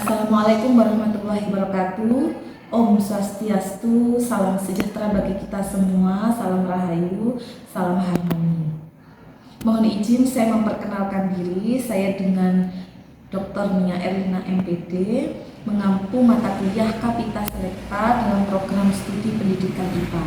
Assalamualaikum warahmatullahi wabarakatuh. Om Swastiastu, salam sejahtera bagi kita semua, salam rahayu, salam harmoni. Mohon izin saya memperkenalkan diri, saya dengan Dr. Nia Erlina MPD, mengampu mata kuliah Kapita Selecta dalam program studi pendidikan IPA.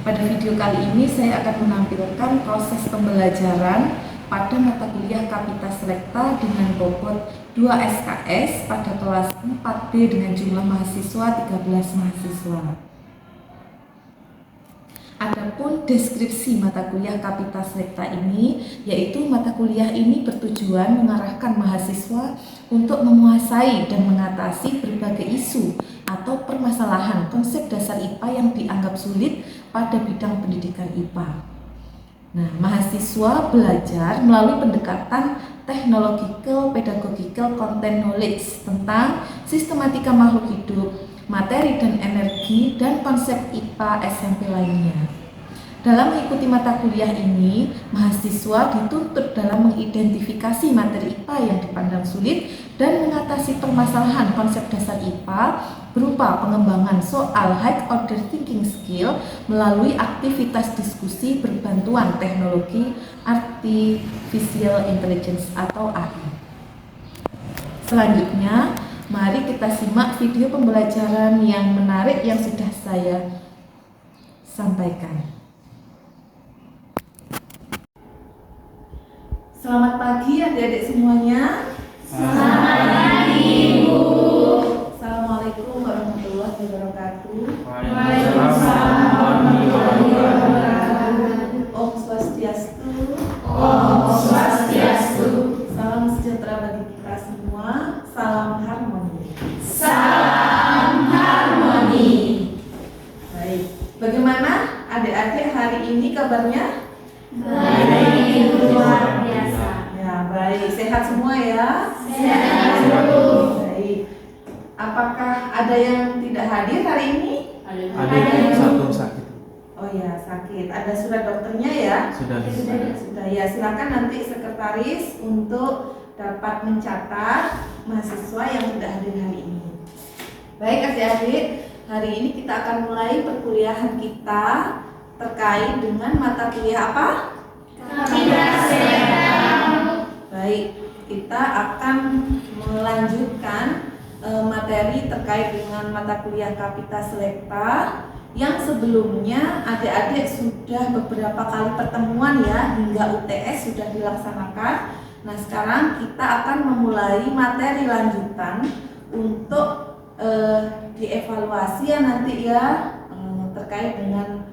Pada video kali ini saya akan menampilkan proses pembelajaran pada mata kuliah Kapita Selecta dengan bobot 2 SKS pada kelas 4B dengan jumlah mahasiswa 13 mahasiswa. Adapun deskripsi mata kuliah Kapita Selecta ini, yaitu mata kuliah ini bertujuan mengarahkan mahasiswa untuk menguasai dan mengatasi berbagai isu atau permasalahan konsep dasar IPA yang dianggap sulit pada bidang pendidikan IPA. Nah, mahasiswa belajar melalui pendekatan technological, pedagogical, content knowledge tentang sistematika makhluk hidup, materi dan energi, dan konsep IPA SMP lainnya. Dalam mengikuti mata kuliah ini, mahasiswa dituntut dalam mengidentifikasi materi IPA yang dipandang sulit dan mengatasi permasalahan konsep dasar IPA berupa pengembangan soal high order thinking skill melalui aktivitas diskusi berbantuan teknologi artificial intelligence atau AI. Selanjutnya, mari kita simak video pembelajaran yang menarik yang sudah saya sampaikan. Selamat pagi adik-adik semuanya. Selamat pagi, Ibu. Assalamualaikum warahmatullahi wabarakatuh. Waalaikumsalam warahmatullahi wabarakatuh. Om Swastiastu. Om Swastiastu. Salam sejahtera bagi kita semua. Salam harmoni. Salam harmoni. Baik. Bagaimana adik-adik hari ini kabarnya? Baik, luar biasa. Ya, baik. Sehat semua ya? Sehat, Bu. Baik. Apakah ada yang tidak hadir hari ini? Ada yang satu sakit. Oh ya, sakit. Ada surat dokternya ya? Sudah. Sudah ya, silakan nanti sekretaris untuk dapat mencatat mahasiswa yang tidak hadir hari ini. Baik adik-adik, hari ini kita akan mulai perkuliahan kita terkait dengan mata kuliah apa? Kapita Selecta. Baik, kita akan melanjutkan materi terkait dengan mata kuliah Kapita Selecta yang sebelumnya adik-adik sudah beberapa kali pertemuan ya, hingga UTS sudah dilaksanakan. Nah, sekarang kita akan memulai materi lanjutan untuk dievaluasi ya nanti ya, terkait dengan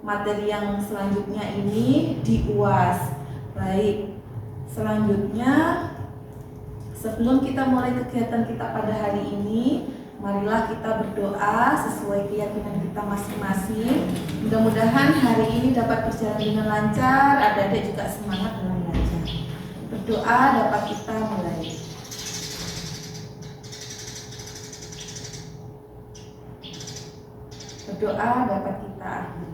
materi yang selanjutnya ini di UAS. Baik, selanjutnya sebelum kita mulai kegiatan kita pada hari ini, marilah kita berdoa sesuai keyakinan kita masing-masing. Mudah-mudahan hari ini dapat berjalan dengan lancar, adik-adik juga semangat dengan belajar. Berdoa dapat kita mulai. Berdoa dapat kita akhiri.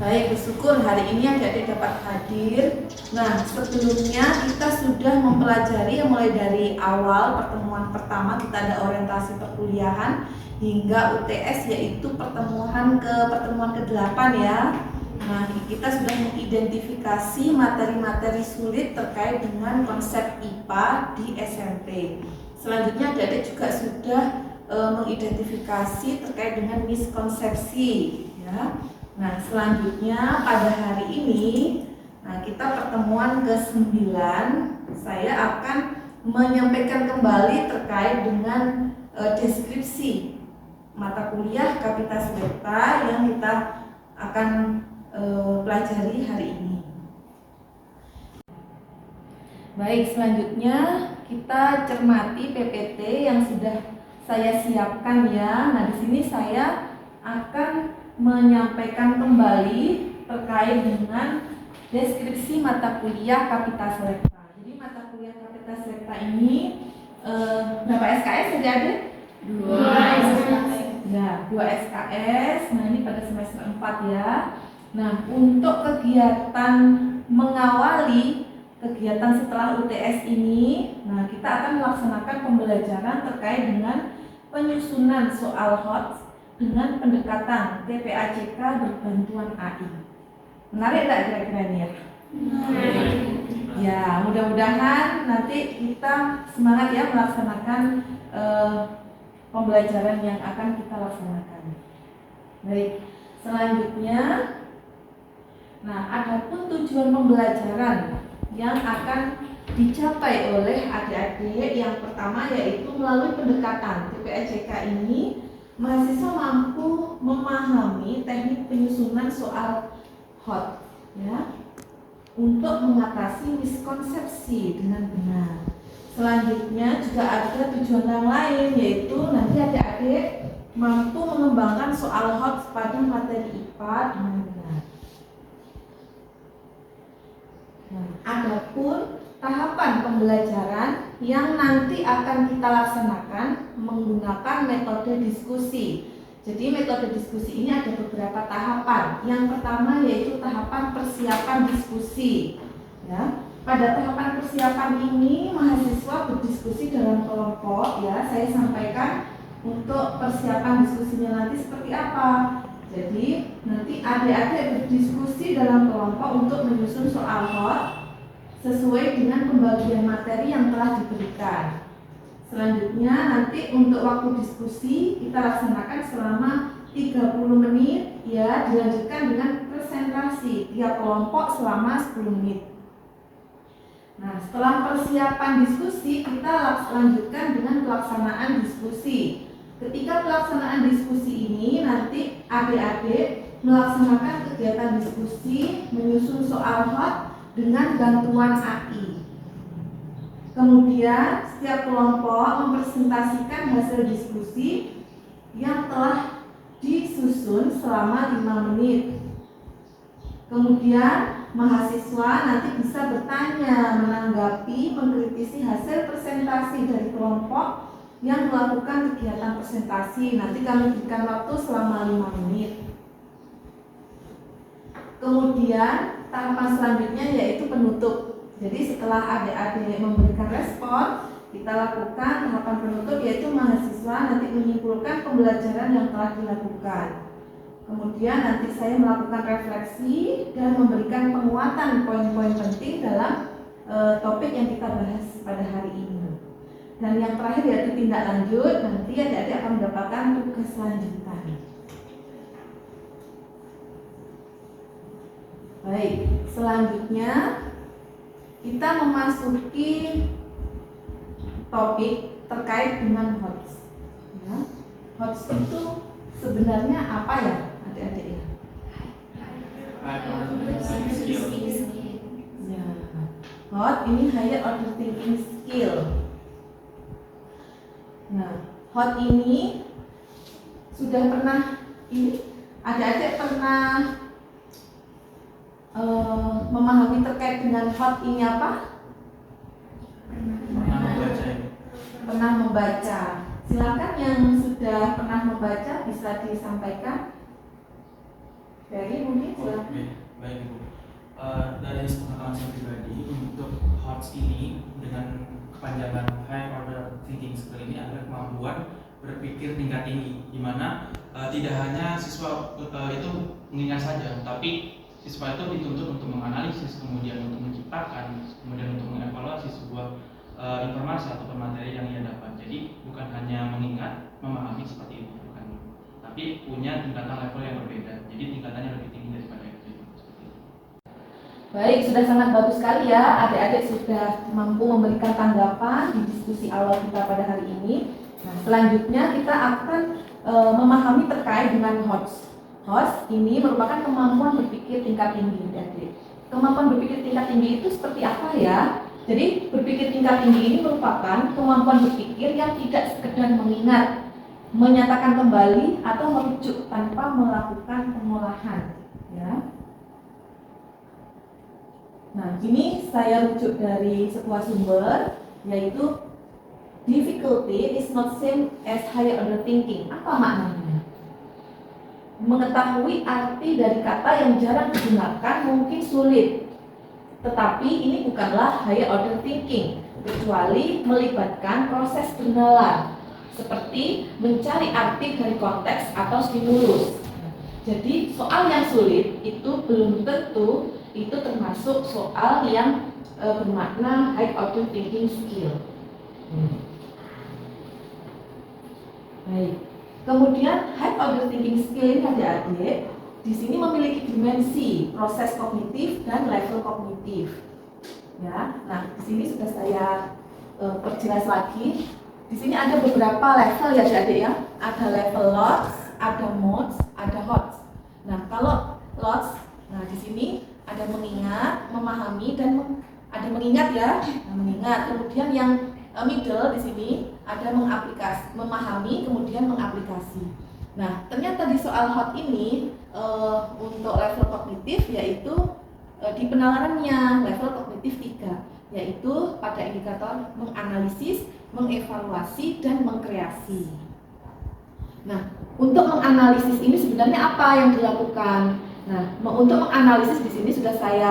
Baik, bersyukur hari ini adik-adik dapat hadir. Nah, sebelumnya kita sudah mempelajari mulai dari awal pertemuan pertama kita ada orientasi perkuliahan hingga UTS, yaitu pertemuan ke-8 ya. Nah, kita sudah mengidentifikasi materi-materi sulit terkait dengan konsep IPA di SMP. Selanjutnya adik-adik juga sudah mengidentifikasi terkait dengan miskonsepsi ya. Nah, selanjutnya pada hari ini, nah kita pertemuan ke-9, saya akan menyampaikan kembali terkait dengan deskripsi mata kuliah Kapita Selecta yang kita akan pelajari hari ini. Baik, selanjutnya kita cermati PPT yang sudah saya siapkan ya. Nah, di sini saya akan menyampaikan kembali terkait dengan deskripsi mata kuliah Kapita Selecta. Jadi mata kuliah Kapita Selecta ini berapa SKS saja ada? 2 SKS. Ya, 2 SKS. Nah, ini pada semester 4 ya. Nah, untuk kegiatan mengawali kegiatan setelah UTS ini, nah kita akan melaksanakan pembelajaran terkait dengan penyusunan soal HOTS dengan pendekatan TPACK berbantuan AI. Menarik tak kira-kira ini ya? Ya, mudah-mudahan nanti kita semangat ya melaksanakan pembelajaran yang akan kita laksanakan. Baik, selanjutnya, nah adapun tujuan pembelajaran yang akan dicapai oleh adik-adik yang pertama yaitu melalui pendekatan TPACK ini, mahasiswa mampu memahami teknik penyusunan soal HOT ya, untuk mengatasi miskonsepsi dengan benar. Selanjutnya juga ada tujuan yang lain, yaitu nanti adik-adik mampu mengembangkan soal HOT pada materi IPA dengan benar. Nah, adapun tahapan pembelajaran yang nanti akan kita laksanakan menggunakan metode diskusi. Jadi metode diskusi ini ada beberapa tahapan. Yang pertama yaitu tahapan persiapan diskusi. Ya, pada tahapan persiapan ini mahasiswa berdiskusi dalam kelompok. Ya, saya sampaikan untuk persiapan diskusinya nanti seperti apa. Jadi nanti adik-adik berdiskusi dalam kelompok untuk menyusun soal HOT sesuai dengan pembagian materi yang telah diberikan. Selanjutnya nanti untuk waktu diskusi kita laksanakan selama 30 menit ya, dilanjutkan dengan presentasi tiap kelompok selama 10 menit. Nah, setelah persiapan diskusi kita lanjutkan dengan pelaksanaan diskusi. Ketika pelaksanaan diskusi ini nanti adik-adik melaksanakan kegiatan diskusi menyusun soal HOT dengan bantuan AI. Kemudian setiap kelompok mempresentasikan hasil diskusi yang telah disusun selama 5 menit. Kemudian mahasiswa nanti bisa bertanya, menanggapi, mengkritisi hasil presentasi dari kelompok yang melakukan kegiatan presentasi. Nanti kami berikan waktu selama 5 menit. Kemudian tahapan selanjutnya yaitu penutup. Jadi setelah adik-adik memberikan respon, kita lakukan tahapan penutup yaitu mahasiswa nanti menyimpulkan pembelajaran yang telah dilakukan. Kemudian nanti saya melakukan refleksi dan memberikan penguatan poin-poin penting dalam topik yang kita bahas pada hari ini. Dan yang terakhir yaitu tindak lanjut, nanti adik-adik akan mendapatkan tugas lanjutan. Baik, selanjutnya kita memasuki topik terkait dengan HOTS. Ya, HOTS itu sebenarnya apa ya adik-adik ya? Ya, HOT ini higher order thinking skill. Nah, HOT ini sudah pernah adik-adik pernah memahami terkait dengan HOT ini apa? Pernah membaca. Silakan yang sudah pernah membaca bisa disampaikan. Dari mungkin silakan. Baik Ibu. Dari pengetahuan saya pribadi untuk HOTS ini dengan kepanjangan High Order Thinking Skill ini adalah kemampuan berpikir tingkat tinggi, di mana tidak hanya siswa itu mengingat saja, tapi siswa itu dituntut untuk menganalisis, kemudian untuk menciptakan, kemudian untuk mengevaluasi sebuah informasi atau materi yang ia dapat. Jadi bukan hanya mengingat, memahami seperti itu, bukan, tapi punya tingkatan level yang berbeda. Jadi tingkatannya lebih tinggi daripada itu. Baik, sudah sangat bagus sekali ya. Adik-adik sudah mampu memberikan tanggapan di diskusi awal kita pada hari ini. Nah, selanjutnya kita akan memahami terkait dengan HOTS. HOTS ini merupakan kemampuan berpikir tingkat tinggi, adik. Kemampuan berpikir tingkat tinggi itu seperti apa ya? Jadi berpikir tingkat tinggi ini merupakan kemampuan berpikir yang tidak sekedar mengingat, menyatakan kembali atau merujuk tanpa melakukan pengolahan. Ya. Nah, ini saya rujuk dari sebuah sumber, yaitu difficulty is not same as higher order thinking. Apa maknanya? Mengetahui arti dari kata yang jarang digunakan mungkin sulit. Tetapi ini bukanlah higher order thinking, kecuali melibatkan proses bernalar, seperti mencari arti dari konteks atau stimulus. Jadi soal yang sulit itu belum tentu itu termasuk soal yang bermakna high order thinking skill. Baik. Kemudian high order thinking skill ini adik-adik di sini memiliki dimensi proses kognitif dan level kognitif. Ya, nah di sini sudah saya perjelas lagi. Di sini ada beberapa level ya adik-adik ya. Ada level LOTS, ada MODS, ada HOTS. Nah kalau LOTS, nah di sini ada mengingat, memahami dan ada mengingat ya, nah, mengingat. Kemudian yang middle di sini ada mengaplikasi, memahami, kemudian mengaplikasi. Nah, ternyata di soal HOT ini untuk level kognitif yaitu di penalarannya level kognitif 3, yaitu pada indikator menganalisis, mengevaluasi, dan mengkreasi. Nah, untuk menganalisis ini sebenarnya apa yang dilakukan? Nah, untuk menganalisis di sini sudah saya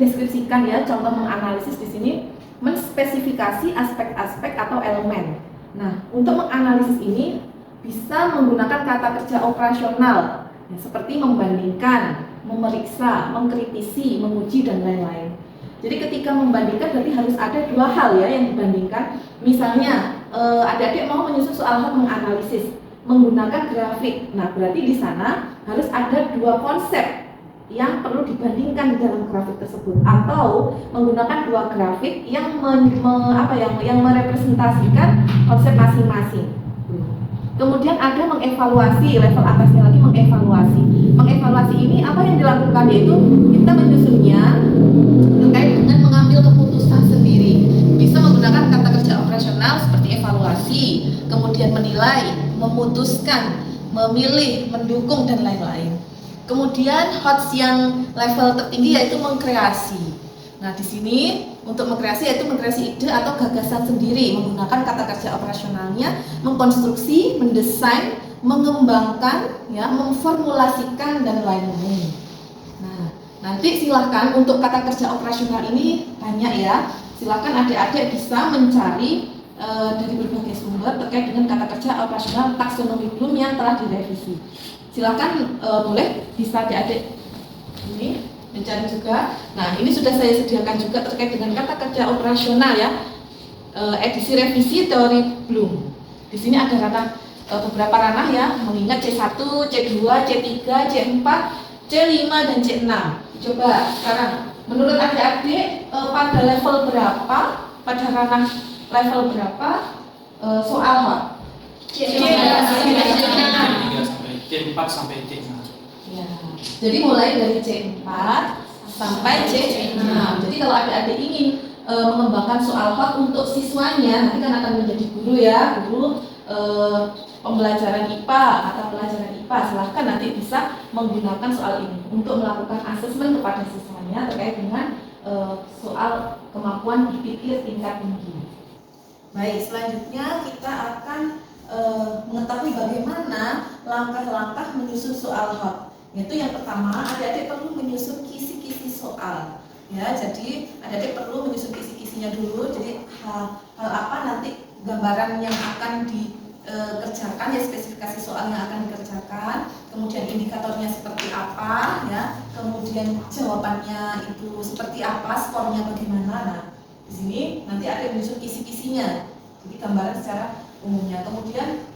deskripsikan ya, contoh menganalisis di sini menspesifikasi aspek-aspek atau elemen. Nah, untuk menganalisis ini bisa menggunakan kata kerja operasional ya, seperti membandingkan, memeriksa, mengkritisi, menguji, dan lain-lain. Jadi ketika membandingkan berarti harus ada dua hal ya yang dibandingkan. Misalnya adik-adik mau menyusun soal menganalisis menggunakan grafik. Nah, berarti di sana harus ada dua konsep yang perlu dibandingkan di dalam grafik tersebut, atau menggunakan dua grafik yang merepresentasikan konsep masing-masing. Kemudian ada mengevaluasi, level atasnya lagi mengevaluasi. Mengevaluasi ini apa yang dilakukan, yaitu kita menyusunnya terkait dengan mengambil keputusan sendiri. Bisa menggunakan kata kerja operasional seperti evaluasi, kemudian menilai, memutuskan, memilih, mendukung, dan lain-lain. Kemudian HOTS yang level tertinggi yaitu mengkreasi. Nah, di sini untuk mengkreasi yaitu mengkreasi ide atau gagasan sendiri menggunakan kata kerja operasionalnya, mengkonstruksi, mendesain, mengembangkan, ya, memformulasikan, dan lain-lain. Nah, nanti silahkan untuk kata kerja operasional ini banyak ya. Silahkan adik-adik bisa mencari dari berbagai sumber terkait dengan kata kerja operasional taksonomi Bloom yang telah direvisi. Silakan boleh bisa adik-adik ini mencari juga. Nah, ini sudah saya sediakan juga terkait dengan kata kerja operasional ya, edisi revisi teori Bloom. Di sini ada ranah beberapa ranah ya, mengingat C1, C2, C3, C4, C5, dan C6. Coba sekarang menurut adik-adik pada level berapa, pada ranah level berapa soal HOT? C4 sampai C6. Ya. Jadi mulai dari C4 sampai C6. Jadi kalau adik-adik ingin mengembangkan soal HOT untuk siswanya, nanti kan akan menjadi guru ya, guru pembelajaran IPA atau pelajaran IPA, silahkan nanti bisa menggunakan soal ini untuk melakukan asesmen kepada siswanya terkait dengan soal kemampuan berpikir tingkat tinggi. Baik, selanjutnya kita akan mengetahui bagaimana langkah-langkah menyusun soal HOT. Yaitu yang pertama, adik-adik perlu menyusun kisi-kisi soal. Ya, jadi adik-adik perlu menyusun kisi-kisinya dulu. Jadi hal apa nanti gambaran yang akan dikerjakan ya, spesifikasi soal yang akan dikerjakan, kemudian indikatornya seperti apa ya, kemudian jawabannya itu seperti apa, skornya bagaimana. Nah, di sini nanti ada menyusun kisi-kisinya. Jadi gambaran secara umumnya. Kemudian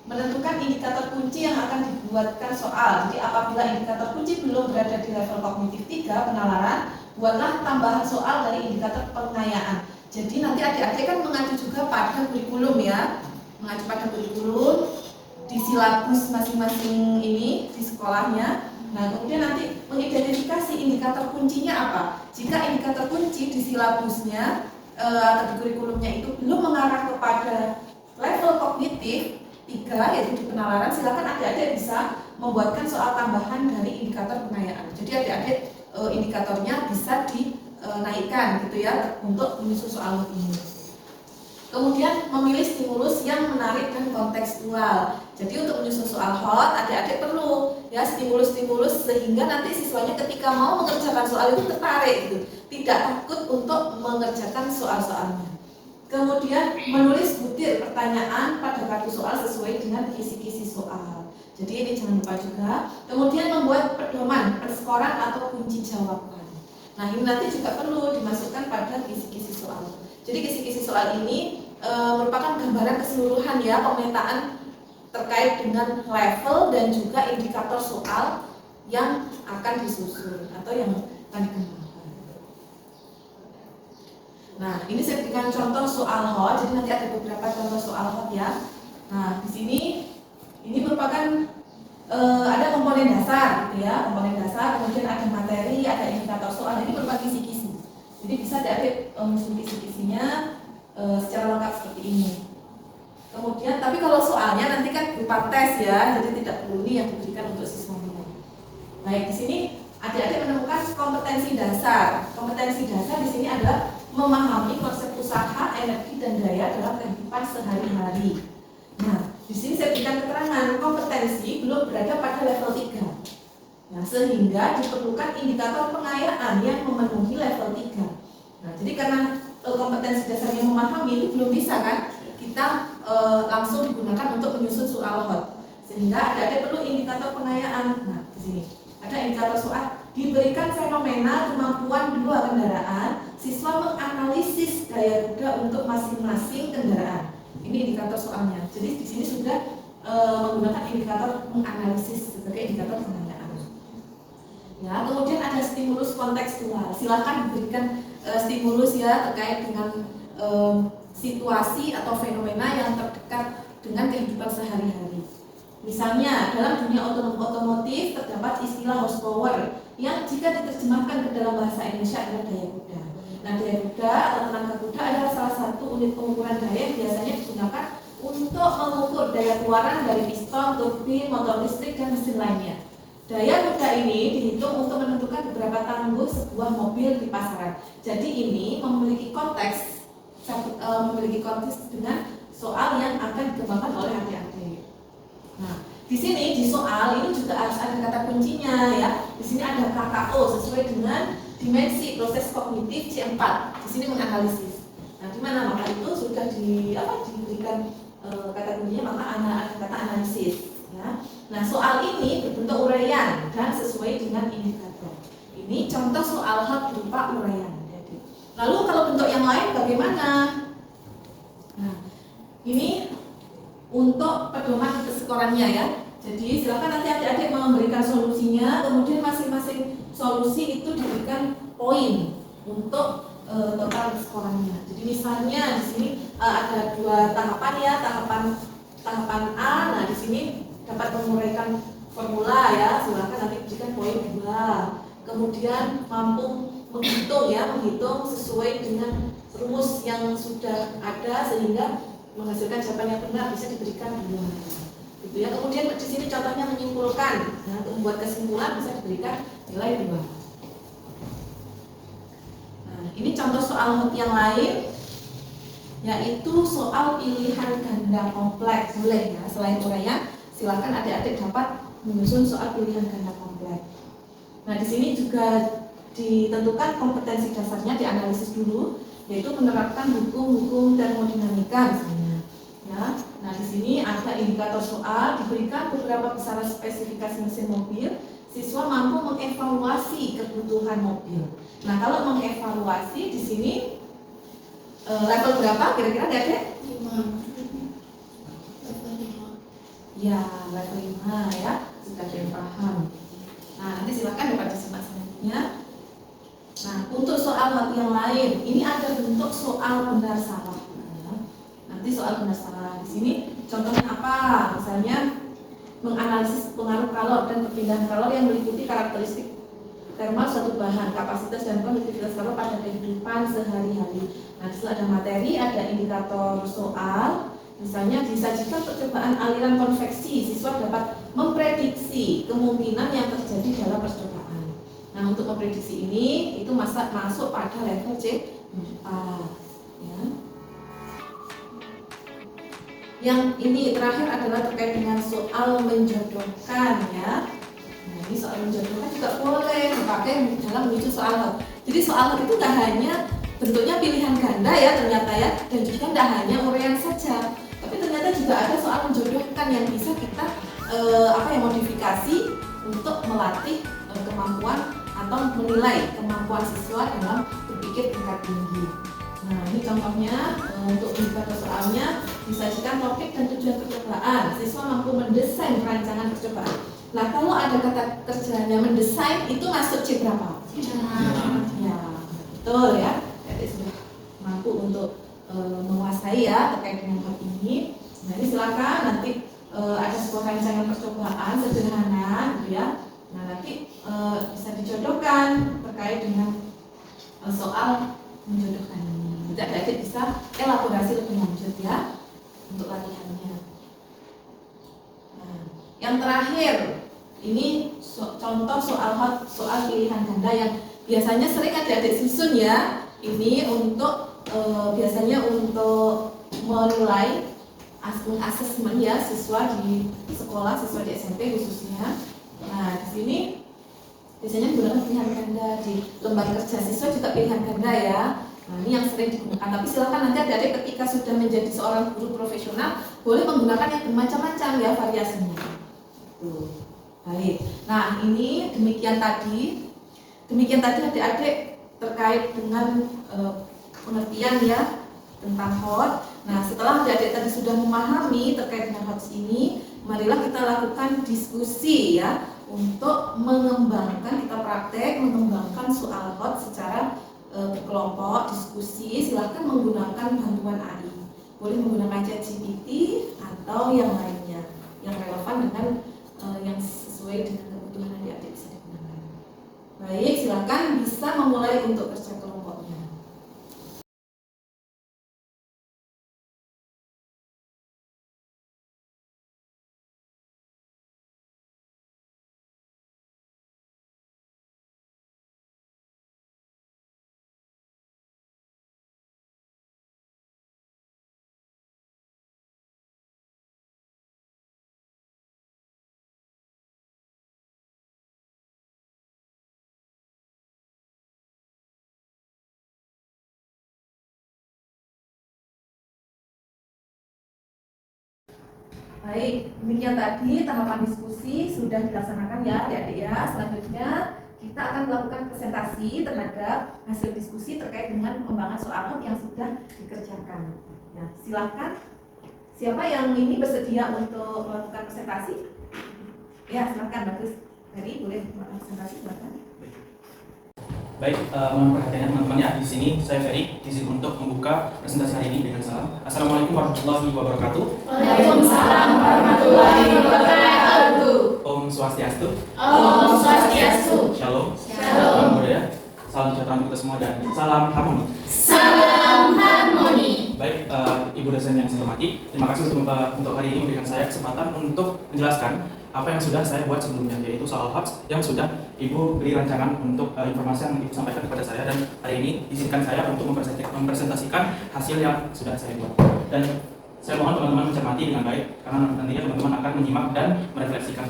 menentukan indikator kunci yang akan dibuatkan soal. Jadi apabila indikator kunci belum berada di level kognitif 3 penalaran, buatlah tambahan soal dari indikator pengayaan. Jadi nanti adik-adik kan mengacu juga pada kurikulum ya, mengacu pada kurikulum di silabus masing-masing ini di sekolahnya. Nah, kemudian nanti mengidentifikasi indikator kuncinya apa. Jika indikator kunci di silabusnya atau di kurikulumnya itu belum mengarah kepada level kognitif 3 yaitu di penalaran, silakan adik-adik bisa membuatkan soal tambahan dari indikator pengayaan. Jadi adik-adik indikatornya bisa dinaikkan gitu ya untuk menyusun soal ini. Kemudian memilih stimulus yang menarik dan kontekstual. Jadi untuk menyusun soal hot, adik-adik perlu ya stimulus-stimulus sehingga nanti siswanya ketika mau mengerjakan soal itu tertarik gitu, tidak takut untuk mengerjakan soal-soalnya. Kemudian menulis butir pertanyaan pada kartu soal sesuai dengan kisi-kisi soal. Jadi ini jangan lupa juga. Kemudian membuat pedoman, perskoran atau kunci jawaban. Nah ini nanti juga perlu dimasukkan pada kisi-kisi soal. Jadi kisi-kisi soal ini merupakan gambaran keseluruhan ya pemetaan terkait dengan level dan juga indikator soal yang akan disusun atau yang akan dikembangkan. Nah ini saya berikan contoh soal hot. Jadi nanti ada beberapa contoh soal hot ya. Nah di sini ini merupakan ada komponen dasar, gitu ya, komponen dasar. Kemudian ada materi, ada indikator soal. Ini berupa kisi-kisi. Jadi bisa adik menyusun kisi-kisinya secara lengkap seperti ini. Kemudian, tapi kalau soalnya nanti kan berupa tes ya, jadi tidak perlu ini yang diberikan untuk siswa minor. Baik, di sini adik-adik menemukan kompetensi dasar. Kompetensi dasar di sini adalah memahami konsep usaha, energi dan daya dalam kehidupan sehari-hari. Nah, di sini saya berikan keterangan kompetensi belum berada pada level 3. Nah, sehingga diperlukan indikator pengayaan yang memenuhi level 3. Nah, jadi karena kompetensi dasarnya memahami itu belum bisa kan kita langsung digunakan untuk menyusun soal hot, sehingga ada perlu indikator pengayaan. Nah di sini ada indikator soal diberikan fenomena kemampuan dua kendaraan, siswa menganalisis daya kuda untuk masing-masing kendaraan. Ini indikator soalnya. Jadi di sini sudah menggunakan indikator menganalisis sebagai indikator pengayaan. Ya, kemudian ada stimulus kontekstual. Silakan diberikan stimulus ya terkait dengan situasi atau fenomena yang terdekat dengan kehidupan sehari-hari. Misalnya dalam dunia otomotif terdapat istilah horsepower yang jika diterjemahkan ke dalam bahasa Indonesia adalah daya kuda. Nah daya kuda atau tenaga kuda adalah salah satu unit pengukuran daya yang biasanya digunakan untuk mengukur daya keluaran dari piston, turbin, motor listrik dan mesin lainnya. Daya kuda ini dihitung untuk menentukan beberapa tangguh sebuah mobil di pasaran. Jadi ini memiliki konteks dengan soal yang akan dikembangkan oleh adik-adik. Nah, di sini di soal ini juga harus ada kata kuncinya ya. Di sini ada KKO sesuai dengan dimensi proses kognitif C4. Di sini menganalisis. Nah, di mana maka itu sudah diberikan kata kuncinya, maka ada kata analisis. Ya. Nah, soal ini berbentuk uraian dan sesuai dengan indikator. Ini contoh soal hot berupa uraian. Lalu kalau bentuk yang lain bagaimana? Nah, ini untuk pedoman perskorannya ya. Jadi silakan nanti adik-adik memberikan solusinya, kemudian masing-masing solusi itu diberikan poin untuk total perskorannya. Jadi misalnya di sini ada dua tahapan ya, tahapan A. Nah di sini dapat menguraikan formula ya, silakan nanti berikan poin 2. Kemudian mampu menghitung sesuai dengan rumus yang sudah ada sehingga menghasilkan jawaban yang benar bisa diberikan 2. Gitu ya. Kemudian di sini contohnya menyimpulkan. Nah, untuk membuat kesimpulan bisa diberikan nilai 2. Nah, ini contoh soal yang lain yaitu soal pilihan ganda kompleks. Boleh ya, selain uraian, silakan adik-adik dapat menyusun soal pilihan ganda kompleks. Nah, di sini juga ditentukan kompetensi dasarnya, dianalisis dulu, yaitu menerapkan hukum-hukum termodinamika misalnya. Ya, nah di sini ada indikator soal, diberikan beberapa besaran spesifikasi mesin mobil, siswa mampu mengevaluasi kebutuhan mobil. Nah kalau mengevaluasi di sini level berapa kira-kira Dek? 5. Ya, level 5 ya, sudah ada yang paham. Nah nanti silakan dapat disimak selanjutnya. Nah, untuk soal hot yang lain, ini ada bentuk soal benar salah. Nanti soal benar salah di sini contohnya apa? Misalnya menganalisis pengaruh kalor dan perpindahan kalor yang meliputi karakteristik termal suatu bahan, kapasitas dan konduktivitas kalor pada kehidupan sehari-hari. Nah, di situ ada materi, ada indikator soal. Misalnya disajikan percobaan aliran konveksi, siswa dapat memprediksi kemungkinan yang terjadi dalam percobaan. Nah, untuk memprediksi ini itu masuk pada level C4 ya. Yang ini terakhir adalah terkait dengan soal menjodohkan ya. Nah, ini soal menjodohkan juga boleh dipakai dalam menuju soal hot. Jadi soal hot itu nggak hanya bentuknya pilihan ganda ya ternyata ya, dan juga nggak hanya uraian saja, tapi ternyata juga ada soal menjodohkan yang bisa kita modifikasi untuk melatih kemampuan atau menilai kemampuan siswa dalam berpikir tingkat tinggi. Nah, ini contohnya untuk indikator soalnya disajikan topik dan tujuan percobaan. Siswa mampu mendesain rancangan percobaan. Nah, kalau ada kata kerjanya mendesain itu masuk C berapa? Ya, betul ya. Jadi sudah mampu untuk menguasai ya terkait dengan hal ini. Nah, ini silakan nanti ada sebuah rancangan percobaan sederhana gitu ya. Nah, nanti bisa dijodohkan terkait dengan soal menjodohkan ini. Adik-adik bisa elaborasi lebih lanjut ya untuk latihannya. Nah, yang terakhir ini contoh soal hot, soal pilihan ganda yang biasanya sering adik-adik susun ya. Ini untuk biasanya untuk menilai asesmen ya siswa di sekolah, siswa di SMP khususnya. Nah, di sini biasanya menggunakan pilihan ganda, di lembar kerja siswa juga pilihan ganda ya. Nah, ini yang sering digunakan, tapi silakan nanti adik-adik ketika sudah menjadi seorang guru profesional boleh menggunakan yang bermacam-macam ya variasinya. Tuh. Baik. Nah, ini demikian tadi adik-adik terkait dengan pengertian ya tentang HOT. Nah, setelah adik-adik tadi sudah memahami terkait dengan HOT ini, marilah kita lakukan diskusi ya untuk mengembangkan, kita praktek mengembangkan soal HOT secara berkelompok, diskusi. Silahkan menggunakan bantuan AI, boleh menggunakan ChatGPT atau yang lainnya yang relevan dengan yang sesuai dengan kebutuhan adik-adik bisa digunakan. Baik, silahkan bisa memulai untuk kerja kelompoknya. Baik, demikian tadi tahapan diskusi sudah dilaksanakan ya adik-adik ya. Selanjutnya kita akan melakukan presentasi terhadap hasil diskusi terkait dengan pengembangan soal HOT yang sudah dikerjakan. Ya, silakan. Siapa yang ini bersedia untuk melakukan presentasi? Ya, silakan bagus. Jadi boleh melakukan presentasi, silakan. Baik, mohon perhatiannya teman-teman ya. Di sini saya Ferry, izin untuk membuka presentasi hari ini dengan salam. Assalamualaikum warahmatullahi wabarakatuh. Waalaikumsalam warahmatullahi wabarakatuh. Om Swastiastu. Om Swastiastu. Shalom. Shalom. Salam budaya. Salam sejahtera untuk kita semua dan salam harmoni. Salam harmoni. Baik, Ibu dosen yang saya hormati, terima kasih untuk hari ini memberikan saya kesempatan untuk menjelaskan apa yang sudah saya buat sebelumnya, yaitu soal HOT yang sudah Ibu beri rancangan untuk informasi yang Ibu sampaikan kepada saya, dan hari ini izinkan saya untuk mempresentasikan hasil yang sudah saya buat. Dan saya mohon teman-teman mencermati dengan baik, karena nantinya teman-teman akan menyimak dan merefleksikan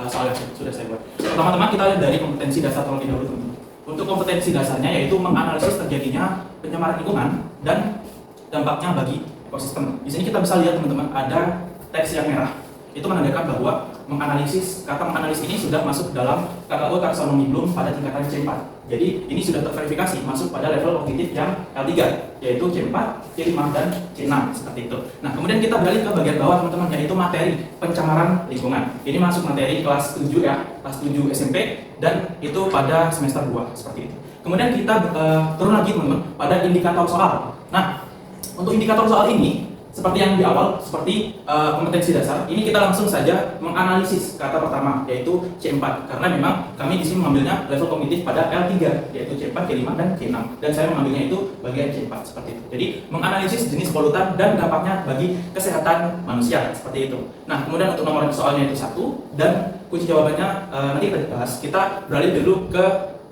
soal yang sudah saya buat. Pertama-tama kita lihat dari kompetensi dasar terlebih dahulu, teman-teman. Untuk kompetensi dasarnya yaitu menganalisis terjadinya pencemaran lingkungan dan dampaknya bagi ekosistem. Di sini kita bisa lihat teman-teman ada teks yang merah. Itu menandakan bahwa kata menganalisis ini sudah masuk dalam KKU taksonomi Bloom pada tingkatan C4. Jadi ini sudah terverifikasi masuk pada level kognitif yang L3, yaitu C4, C5 dan C6 seperti itu. Nah, kemudian kita beralih ke bagian bawah teman-teman, yaitu materi pencemaran lingkungan. Ini masuk materi kelas 7 ya, kelas 7 SMP, dan itu pada semester 2 seperti itu. Kemudian kita turun lagi teman-teman pada indikator soal. Nah, untuk indikator soal ini seperti yang di awal, seperti kompetensi dasar, ini kita langsung saja menganalisis kata pertama, yaitu C4. Karena memang kami di sini mengambilnya level kognitif pada L3, yaitu C4, C5, dan C6. Dan saya mengambilnya itu bagian C4, seperti itu. Jadi, menganalisis jenis polutan dan dampaknya bagi kesehatan manusia, seperti itu. Nah, kemudian untuk nomor soalnya itu 1, dan kunci jawabannya nanti kita bahas. Kita beralih dulu ke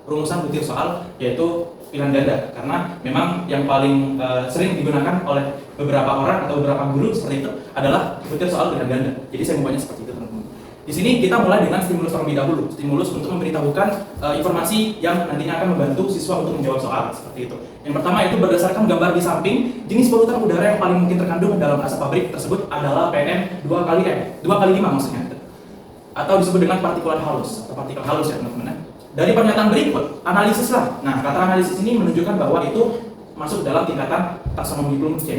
rumusan butir soal, yaitu pilihan ganda karena memang yang paling sering digunakan oleh beberapa orang atau beberapa guru seperti itu adalah diputar soal pilihan ganda. Jadi saya membuatnya seperti itu teman-teman. Di sini kita mulai dengan stimulus terlebih dahulu. Stimulus untuk memberitahukan informasi yang nantinya akan membantu siswa untuk menjawab soal seperti itu. Yang pertama itu berdasarkan gambar di samping, jenis polutan udara yang paling mungkin terkandung dalam asap pabrik tersebut adalah PM 2 kali 5 maksudnya. Atau disebut dengan partikulat halus atau partikel halus ya teman-teman. Dari pernyataan berikut, analisis lah. Nah, kata analisis ini menunjukkan bahwa itu masuk dalam tingkatan taksonomi Bloom C4.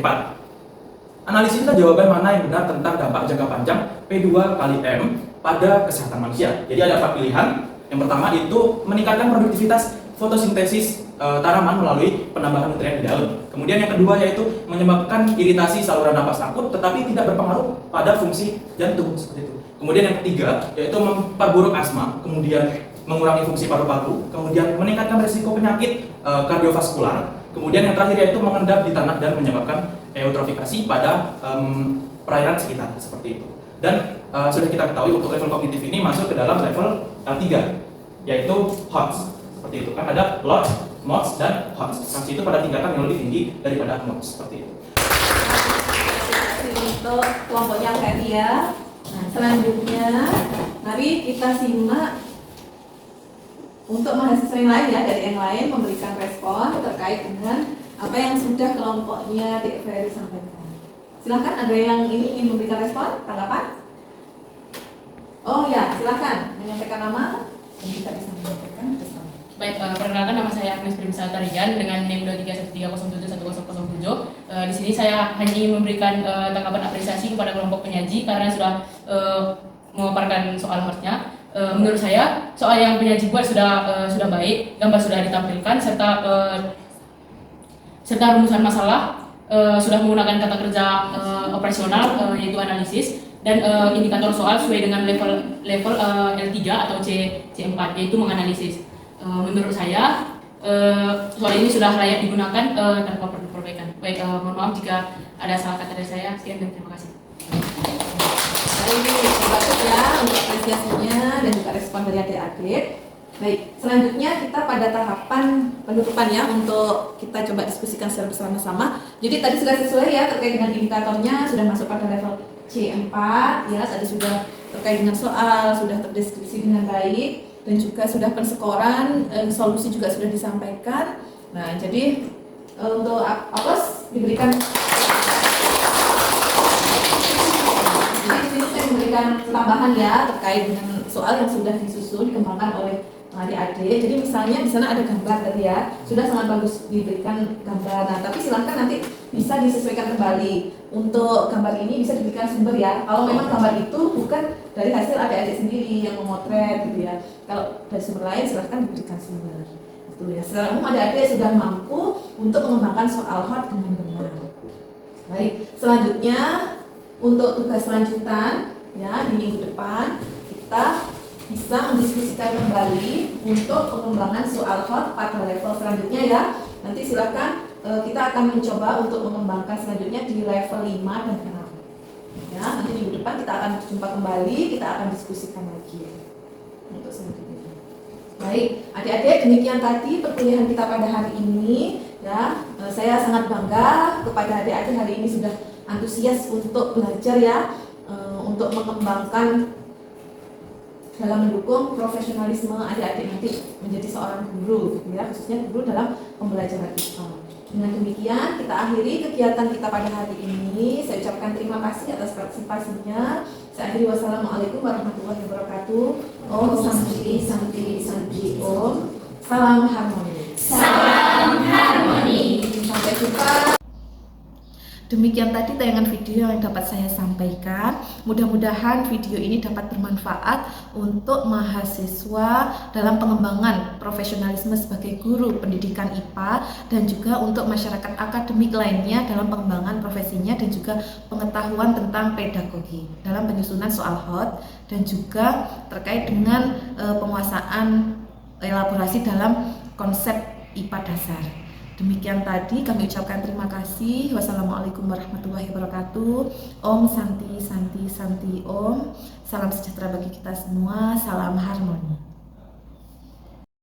Analisis itu jawaban mana yang benar tentang dampak jangka panjang P2 kali M pada kesehatan manusia. Jadi ada 4 pilihan. Yang pertama itu meningkatkan produktivitas fotosintesis tanaman melalui penambahan nutrien di daun. Kemudian yang kedua yaitu menyebabkan iritasi saluran napas akut tetapi tidak berpengaruh pada fungsi jantung seperti itu. Kemudian yang ketiga yaitu memperburuk asma, kemudian mengurangi fungsi paru-paru, kemudian meningkatkan risiko penyakit kardiovaskular. Kemudian yang terakhir yaitu mengendap di tanah dan menyebabkan eutrofikasi pada perairan sekitar seperti itu. Dan sudah kita ketahui untuk level kognitif ini masuk ke dalam level L3 yaitu HOTS seperti itu. Kan ada LOTS, MOTS dan HOTS. Sanksi itu pada tingkatan yang lebih tinggi daripada MOTS seperti itu. Untuk kelompoknya tadi ya. Nah, selanjutnya mari kita simak untuk mahasiswa yang lain ya, dari yang lain memberikan respon terkait dengan apa yang sudah kelompoknya Dek Ferry sampaikan. Silahkan, ada yang ini ingin memberikan respon, tanggapan? Oh ya, silahkan menyampaikan nama dan kita bisa menyampaikan respon. Baik, perkenalkan nama saya Agnes Primsa Tarigan dengan NIM 231307107. Di sini saya hanya ingin memberikan tanggapan apresiasi kepada kelompok penyaji karena sudah memaparkan soal HOTS-nya. Menurut saya soal yang penyaji buat sudah baik, gambar sudah ditampilkan serta rumusan masalah sudah menggunakan kata kerja operasional yaitu analisis dan indikator soal sesuai dengan level L3 atau C4 yaitu menganalisis. Menurut saya soal ini sudah layak digunakan tanpa perlu perbaikan. Baik, mohon maaf jika ada salah kata dari saya. Sekian dan terima kasih. Ini bagus ya untuk apresiasinya dan juga respon dari adik-adik. Baik, selanjutnya kita pada tahapan penutupan ya untuk kita coba diskusikan secara bersama-sama. Jadi tadi sudah sesuai ya terkait dengan indikatornya, sudah masuk pada level C4 ya, tadi sudah terkait dengan soal, sudah terdeskripsi dengan baik dan juga sudah penskoran, solusi juga sudah disampaikan. Nah, jadi untuk aplaus diberikan. Jadi di sini saya memberikan tambahan ya terkait dengan soal yang sudah disusun dikembangkan oleh adik-adik. Jadi misalnya di sana ada gambar tadi ya, sudah sangat bagus diberikan gambar. Nah, tapi silahkan nanti bisa disesuaikan kembali. Untuk gambar ini bisa diberikan sumber ya. Kalau memang gambar itu bukan dari hasil adik-adik sendiri yang memotret gitu ya. Kalau dari sumber lain silahkan diberikan sumber. Itu ya. Secara umum adik-adik sudah mampu untuk mengembangkan soal HOT dengan benar. Baik, selanjutnya untuk tugas lanjutan ya di minggu depan kita bisa mendiskusikan kembali untuk pengembangan soal HOT pada level selanjutnya ya. Nanti silakan kita akan mencoba untuk mengembangkan selanjutnya di level 5 dan 6. Ya, nanti minggu depan kita akan berjumpa kembali, kita akan diskusikan lagi untuk selanjutnya. Baik, adik-adik demikian tadi perkuliahan kita pada hari ini ya. Saya sangat bangga kepada adik-adik hari ini sudah antusias untuk belajar ya, untuk mengembangkan dalam mendukung profesionalisme adik-adik nanti menjadi seorang guru gitu ya, khususnya guru dalam pembelajaran IPA. Dengan demikian kita akhiri kegiatan kita pada hari ini. Saya ucapkan terima kasih atas partisipasinya. Saya akhiri, wassalamualaikum warahmatullahi wabarakatuh. Om Santi Santi Santi Om. Salam harmoni. Salam harmoni. Sampai jumpa. Demikian tadi tayangan video yang dapat saya sampaikan. Mudah-mudahan video ini dapat bermanfaat untuk mahasiswa dalam pengembangan profesionalisme sebagai guru pendidikan IPA dan juga untuk masyarakat akademik lainnya dalam pengembangan profesinya dan juga pengetahuan tentang pedagogi dalam penyusunan soal HOT dan juga terkait dengan penguasaan elaborasi dalam konsep IPA dasar. Demikian tadi kami ucapkan terima kasih. Wassalamualaikum warahmatullahi wabarakatuh. Om Santi Santi Santi Om. Salam sejahtera bagi kita semua. Salam harmoni.